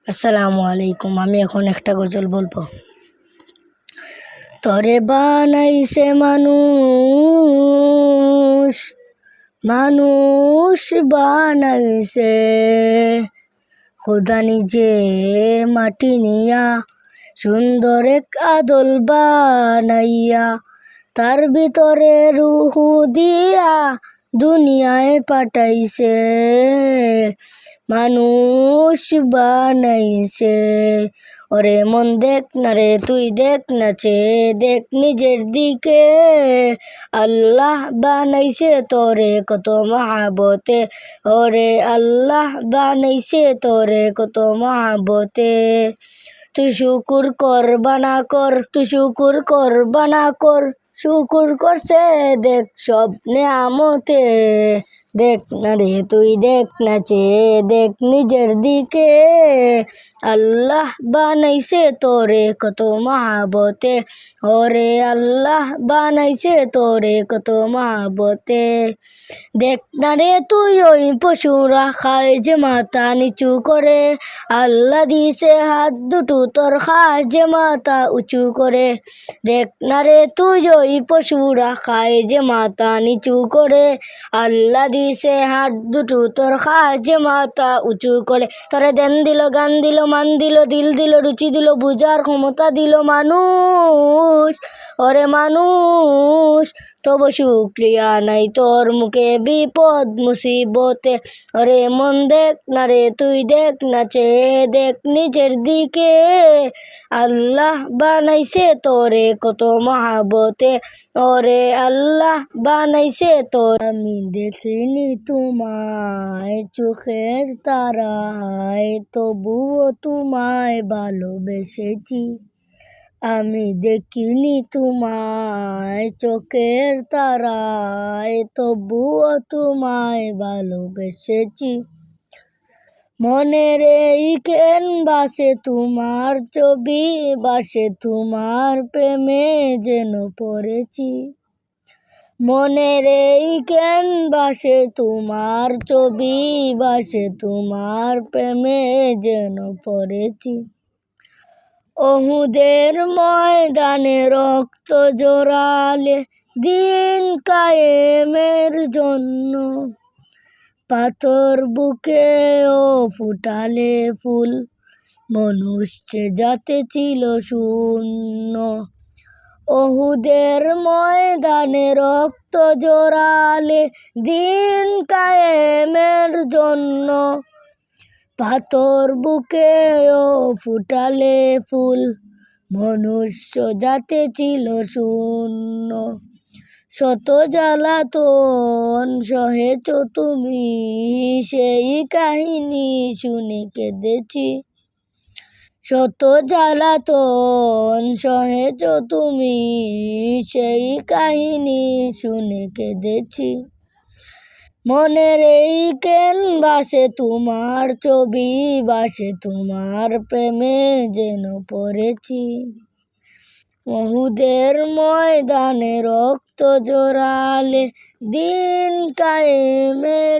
আসসালামু আলাইকুম। আমি এখন একটা গজল বলবো। তরে বানাইছে মানুষ, মানুষ বানাইছে খোদা নিজে মাটি নিয়া, সুন্দর এক আদল বানাইয়া, তার ভিতরে রুহু দিয়া দুনিয়ায় পাঠাইছে, মানুষ বানাইছে। ওরে মন দেখ না রে তুই দেখ নাচে, দেখ নিজের দিকে, আল্লাহ বানাইছে তোরে কত মহাবতে, ওরে আল্লাহ বানাইছে তোরে কত মহাবতে। তুই শুকুর কর বানা কর, তুই শুকুর কর বানা কর, শুকুর করছে দেখ সব নেয়ামতে। দেখ না রে তুই দেখ নাচে, দেখ নিজের দিকে, আল্লাহ বানাইছে তোরে কত মহাবতে, ওরে আল্লাহ বানাইছে তোরে কত মহাবতে। দেখ না রে তুই ওই পশুরা খায় যে মাথা নিচু করে, আল্লাহ দিছে হাত দুটো তোর খায় যে মাথা উঁচু করে। দেখ না রে তুই ওই পশুরা খায় যে মাথা নিচু করে, আল্লাহ দিছে হাত দুটো তোর খায় যে মাথা উঁচু করে। তোরে দেন দিল গান দিল মান দিল দিল দিল রুচি দিল বুঝার ক্ষমতা দিল মানুষ, ওরে মানুষ তবু শুক্রিয়া নাই তোর মুখে বিপদ মুসিবতে। ওরে মন দেখ না রে তুই দেখ নাচে, দেখ নিজের দিকে, আল্লাহ বানাইছে তোরে কত মহাবতে, ওরে আল্লাহ বানাইছে তোর। আমি দেখিনি তোমায় চোখের তারায়, তবুও তোমায় ভালোবেসেছি। আমি দেখিনি তোমায় চোখের তারায়, তবুও তোমায় ভালোবেসেছি। মনের এই ক্যানভাসে তোমার ছবি বাসে, তোমার প্রেমে যেন পড়েছি। মনের এই ক্যানভাসে তোমার ছবি বাসে, তোমার প্রেমে যেন পড়েছি। ওহুদের ময়দানে রক্ত জোড়ালে দিন কায়েমের জন্য, পাথর বুকেও ফুটালে ফুল, মনুষ্য জাতি ছিল শূন্য। ওহুদের ময়দানে রক্ত জোড়ালে দিন কায়েমের জন্য, পাথর বুকেও ফুটালে ফুল, মনুষ্য জাতি ছিল শূন্য। শত জ্বালাতন সহেছ তুমি, সেই কাহিনী শুনে কেঁদেছি। শত জ্বালাতন সহেছ তুমি, সেই কাহিনী শুনে কেঁদেছি। মনের এই ক্যানভাসে তোমার ছবি বাসে, তোমার প্রেমে যেন পড়েছি। ওহুদের ময়দানে রক্ত জোড়ালে দিন কায়েমের